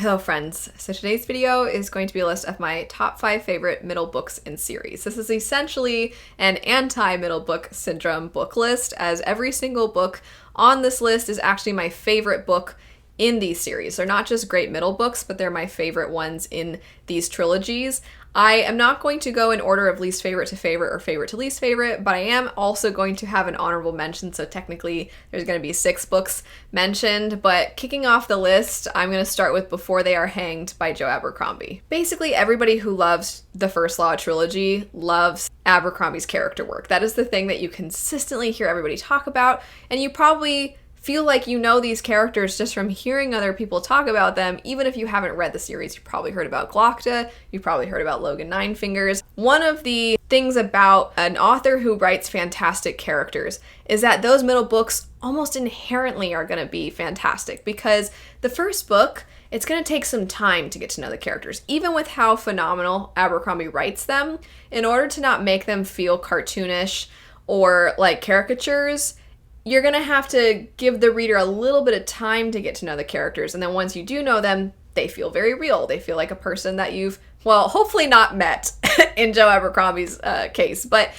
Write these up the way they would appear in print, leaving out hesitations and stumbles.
Hello friends, so today's video is going to be a list of my top 5 favorite middle books in series. This is essentially an anti-middle book syndrome book list, as every single book on this list is actually my favorite book in these series. They're not just great middle books, but they're my favorite ones in these trilogies. I am not going to go in order of least favorite to favorite or favorite to least favorite, but I am also going to have an honorable mention, so technically there's going to be 6 books mentioned, but kicking off the list, I'm going to start with Before They Are Hanged by Joe Abercrombie. Basically, everybody who loves the First Law trilogy loves Abercrombie's character work. That is the thing that you consistently hear everybody talk about, and you probably feel like you know these characters just from hearing other people talk about them. Even if you haven't read the series, you probably heard about Glocta, you probably heard about Logan Ninefingers. One of the things about an author who writes fantastic characters is that those middle books almost inherently are going to be fantastic, because the first book, it's going to take some time to get to know the characters. Even with how phenomenal Abercrombie writes them, in order to not make them feel cartoonish or like caricatures, you're going to have to give the reader a little bit of time to get to know the characters. And then once you do know them, they feel very real. They feel like a person that you've, well, hopefully not met in Joe Abercrombie's case, but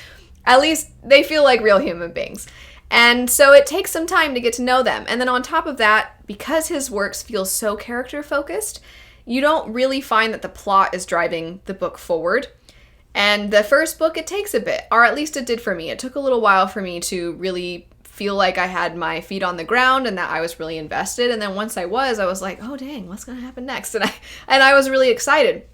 at least they feel like real human beings. And so it takes some time to get to know them. And then on top of that, because his works feel so character focused, you don't really find that the plot is driving the book forward. And the first book, it takes a bit, or at least it did for me. It took a little while for me to really feel like I had my feet on the ground and that I was really invested. And then once I was like, oh dang, what's gonna happen next? And I was really excited.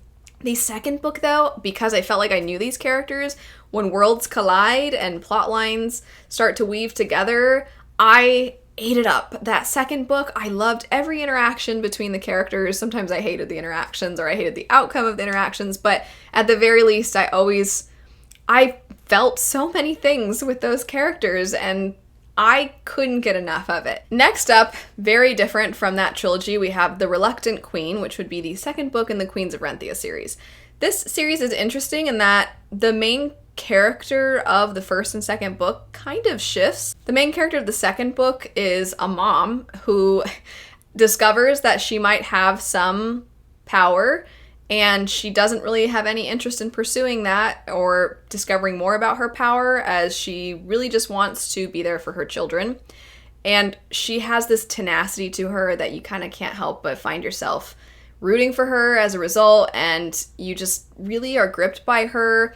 The second book though, because I felt like I knew these characters, when worlds collide and plot lines start to weave together, I ate it up. That second book, I loved every interaction between the characters. Sometimes I hated the interactions or I hated the outcome of the interactions, but at the very least, I felt so many things with those characters, and I couldn't get enough of it. Next up, very different from that trilogy, we have The Reluctant Queen, which would be the second book in the Queens of Renthia series. This series is interesting in that the main character of the first and second book kind of shifts. The main character of the second book is a mom who discovers that she might have some power, and she doesn't really have any interest in pursuing that or discovering more about her power, as she really just wants to be there for her children. And she has this tenacity to her that you kind of can't help but find yourself rooting for her as a result, and you just really are gripped by her.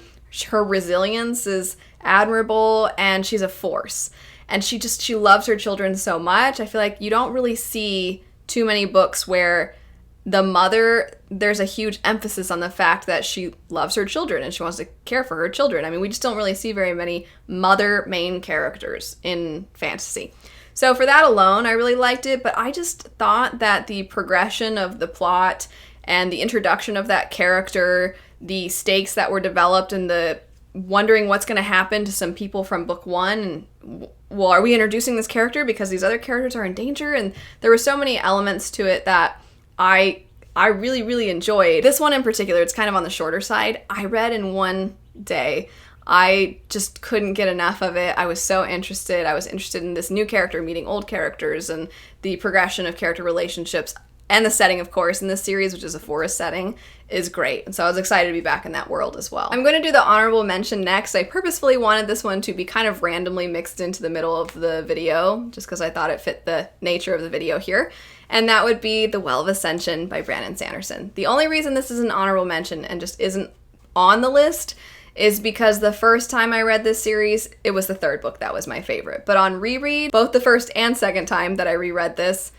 Her resilience is admirable, and she's a force. And she loves her children so much. I feel like you don't really see too many books where the mother, there's a huge emphasis on the fact that she loves her children and she wants to care for her children. I mean, we just don't really see very many mother main characters in fantasy. So for that alone, I really liked it, but I just thought that the progression of the plot and the introduction of that character, the stakes that were developed, and the wondering what's going to happen to some people from book 1, and well, are we introducing this character because these other characters are in danger? And there were so many elements to it that I really, really enjoyed. This one in particular, it's kind of on the shorter side. I read in one day. I just couldn't get enough of it. I was so interested. I was interested in this new character meeting old characters and the progression of character relationships. And the setting, of course, in this series, which is a forest setting, is great. And so I was excited to be back in that world as well. I'm going to do the honorable mention next. I purposefully wanted this one to be kind of randomly mixed into the middle of the video, just because I thought it fit the nature of the video here. And that would be The Well of Ascension by Brandon Sanderson. The only reason this is an honorable mention and just isn't on the list is because the first time I read this series, it was the third book that was my favorite. But on reread, both the first and second time that I reread this,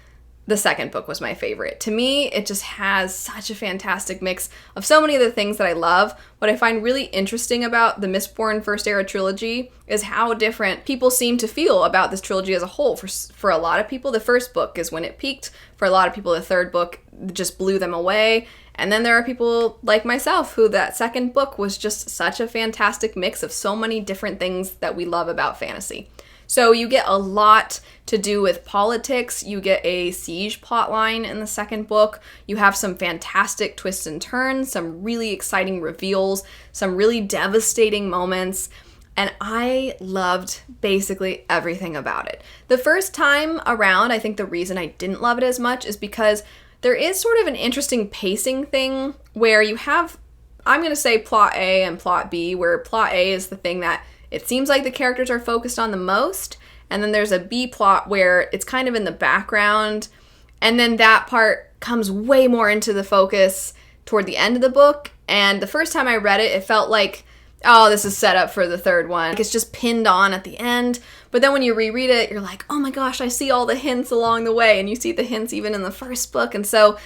the second book was my favorite. To me, it just has such a fantastic mix of so many of the things that I love. What I find really interesting about the Mistborn First Era trilogy is how different people seem to feel about this trilogy as a whole. For a lot of people, the first book is when it peaked. For a lot of people, the third book just blew them away. And then there are people like myself who that second book was just such a fantastic mix of so many different things that we love about fantasy. So you get a lot to do with politics. You get a siege plotline in the second book. You have some fantastic twists and turns, some really exciting reveals, some really devastating moments. And I loved basically everything about it. The first time around, I think the reason I didn't love it as much is because there is sort of an interesting pacing thing where you have, I'm going to say plot A and plot B, where plot A is the thing that it seems like the characters are focused on the most, and then there's a B plot where it's kind of in the background, and then that part comes way more into the focus toward the end of the book. And the first time I read it, it felt like, oh, this is set up for the third one. Like, it's just pinned on at the end. But then when you reread it, you're like, oh my gosh, I see all the hints along the way. And you see the hints even in the first book. And so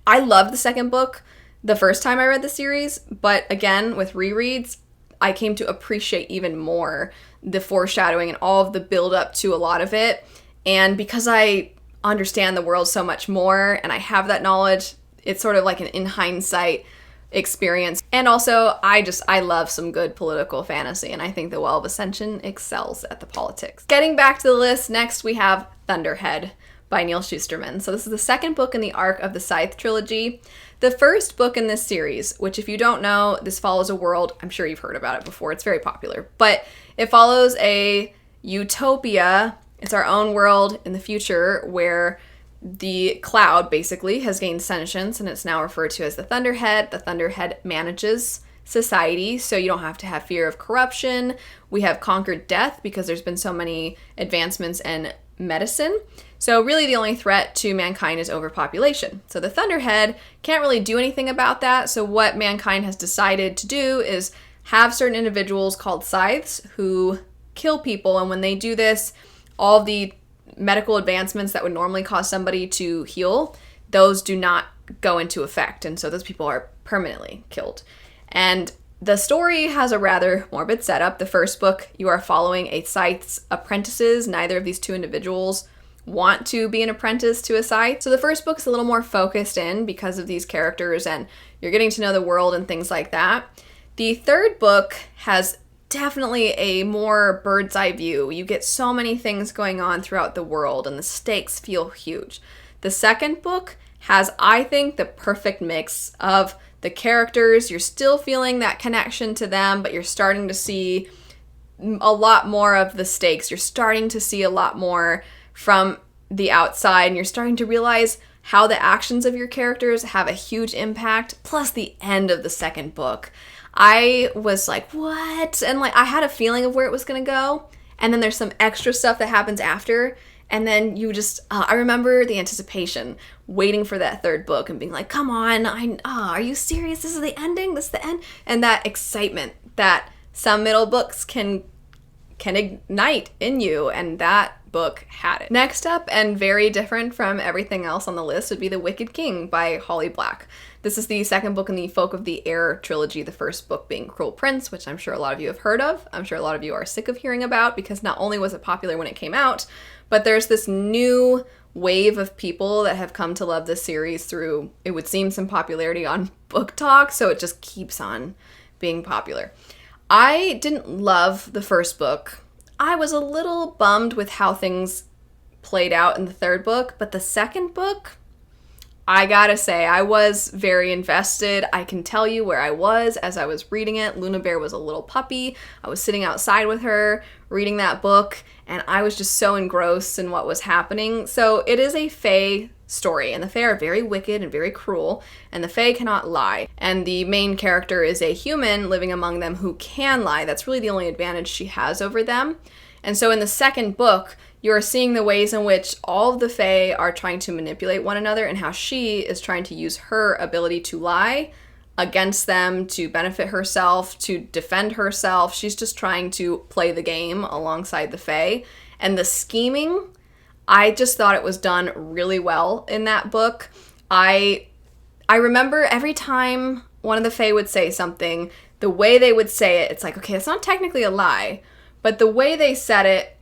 I loved the second book the first time I read the series. But again, with rereads, I came to appreciate even more the foreshadowing and all of the build up to a lot of it. And because I understand the world so much more and I have that knowledge, it's sort of like an in hindsight experience. And also, I love some good political fantasy, and I think the Well of Ascension excels at the politics. Getting back to the list, next we have Thunderhead by Neal Shusterman. So this is the second book in the arc of the Scythe trilogy. The first book in this series, which if you don't know, this follows a world, I'm sure you've heard about it before, it's very popular, but it follows a utopia. It's our own world in the future where the cloud basically has gained sentience, and it's now referred to as the Thunderhead. The Thunderhead manages society, so you don't have to have fear of corruption. We have conquered death because there's been so many advancements in medicine. So really the only threat to mankind is overpopulation. So the Thunderhead can't really do anything about that. So what mankind has decided to do is have certain individuals called scythes who kill people, and when they do this, all the medical advancements that would normally cause somebody to heal, those do not go into effect, and so those people are permanently killed. And the story has a rather morbid setup. The first book, you are following a scythe's apprentices. Neither of these two individuals want to be an apprentice to a scythe. So the first book is a little more focused in because of these characters, and you're getting to know the world and things like that. The third book has definitely a more bird's eye view. You get so many things going on throughout the world, and the stakes feel huge. The second book has, I think, the perfect mix of the characters. You're still feeling that connection to them, but you're starting to see a lot more of the stakes. You're starting to see a lot more from the outside, and you're starting to realize how the actions of your characters have a huge impact. Plus the end of the second book, I was like, what? And like, I had a feeling of where it was going to go. And then there's some extra stuff that happens after. And then you just, I remember the anticipation, waiting for that third book and being like, come on, are you serious? This is the ending? This is the end? And that excitement that some middle books can ignite in you. And that book had it. Next up, and very different from everything else on the list, would be The Wicked King by Holly Black. This is the second book in the Folk of the Air trilogy, the first book being Cruel Prince, which I'm sure a lot of you have heard of. I'm sure a lot of you are sick of hearing about, because not only was it popular when it came out, but there's this new wave of people that have come to love this series through, it would seem, some popularity on Book Talk, so it just keeps on being popular. I didn't love the first book. I was a little bummed with how things played out in the third book, but the second book, I gotta say, I was very invested. I can tell you where I was as I was reading it. Luna Bear was a little puppy. I was sitting outside with her reading that book, and I was just so engrossed in what was happening. So it is a fae story, and the fae are very wicked and very cruel, and the fae cannot lie. And the main character is a human living among them who can lie. That's really the only advantage she has over them. And so in the second book, you're seeing the ways in which all of the fae are trying to manipulate one another, and how she is trying to use her ability to lie against them to benefit herself, to defend herself. She's just trying to play the game alongside the fae. And the scheming, I just thought it was done really well in that book. I remember every time one of the fae would say something, the way they would say it, it's like, okay, it's not technically a lie, but the way they said it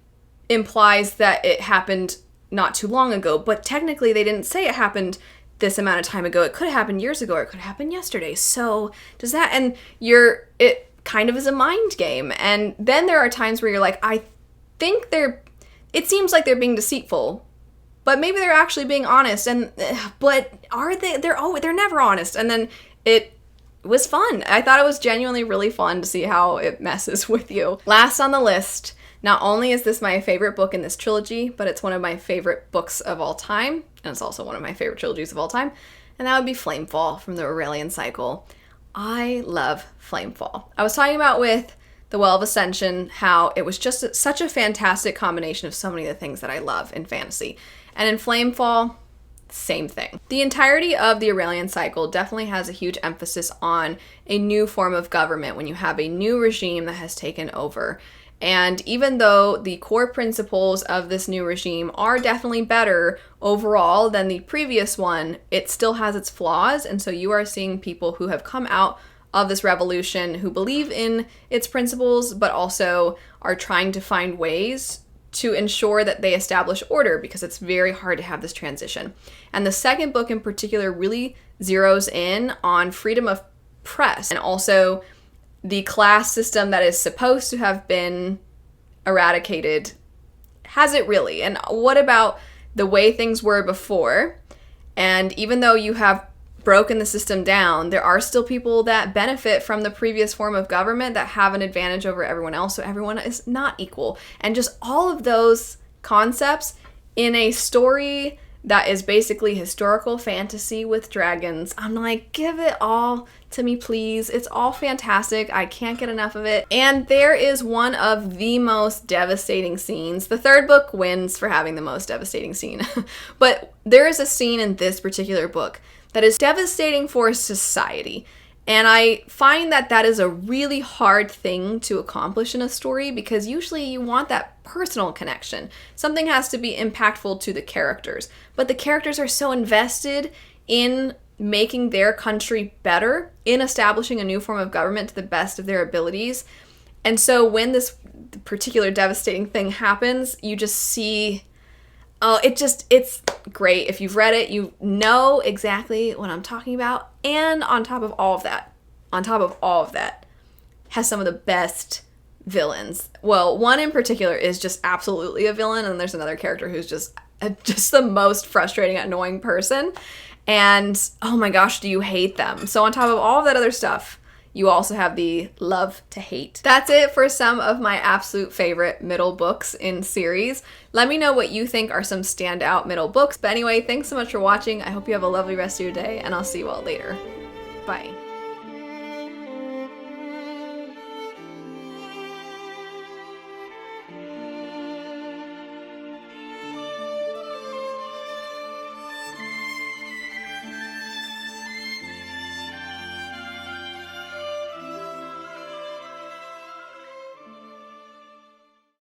implies that it happened not too long ago, but technically they didn't say it happened this amount of time ago. It could have happened years ago, or it could have happened yesterday. So does that, and it kind of is a mind game. And then there are times where you're like, I think it seems like they're being deceitful, but maybe they're actually being honest. But are they? They're never honest. And then it was fun. I thought it was genuinely really fun to see how it messes with you. Last on the list, not only is this my favorite book in this trilogy, but it's one of my favorite books of all time. and it's also one of my favorite trilogies of all time, and that would be Flamefall from the Aurelian Cycle. I love Flamefall. I was talking about with the Well of Ascension how it was just such a fantastic combination of so many of the things that I love in fantasy. And in Flamefall, same thing. The entirety of the Aurelian Cycle definitely has a huge emphasis on a new form of government when you have a new regime that has taken over. And even though the core principles of this new regime are definitely better overall than the previous one, it still has its flaws. And so you are seeing people who have come out of this revolution who believe in its principles, but also are trying to find ways to ensure that they establish order, because it's very hard to have this transition. And the second book in particular really zeroes in on freedom of press and also the class system that is supposed to have been eradicated. Has it really? And what about the way things were before? And even though you have broken the system down, there are still people that benefit from the previous form of government that have an advantage over everyone else, so everyone is not equal. And just all of those concepts in a story that is basically historical fantasy with dragons. I'm like, give it all to me, please. It's all fantastic. I can't get enough of it. And there is one of the most devastating scenes. The third book wins for having the most devastating scene. But there is a scene in this particular book that is devastating for society. And I find that that is a really hard thing to accomplish in a story, because usually you want that personal connection. Something has to be impactful to the characters, but the characters are so invested in making their country better, in establishing a new form of government to the best of their abilities. And so when this particular devastating thing happens, you just see, it's great. If you've read it, you know exactly what I'm talking about. And on top of all of that, has some of the best villains. Well, one in particular is just absolutely a villain, and there's another character who's just the most frustrating, annoying person. And oh my gosh, do you hate them? So on top of all of that other stuff, you also have the love to hate. That's it for some of my absolute favorite middle books in series. Let me know what you think are some standout middle books. But anyway, thanks so much for watching. I hope you have a lovely rest of your day, and I'll see you all later. Bye.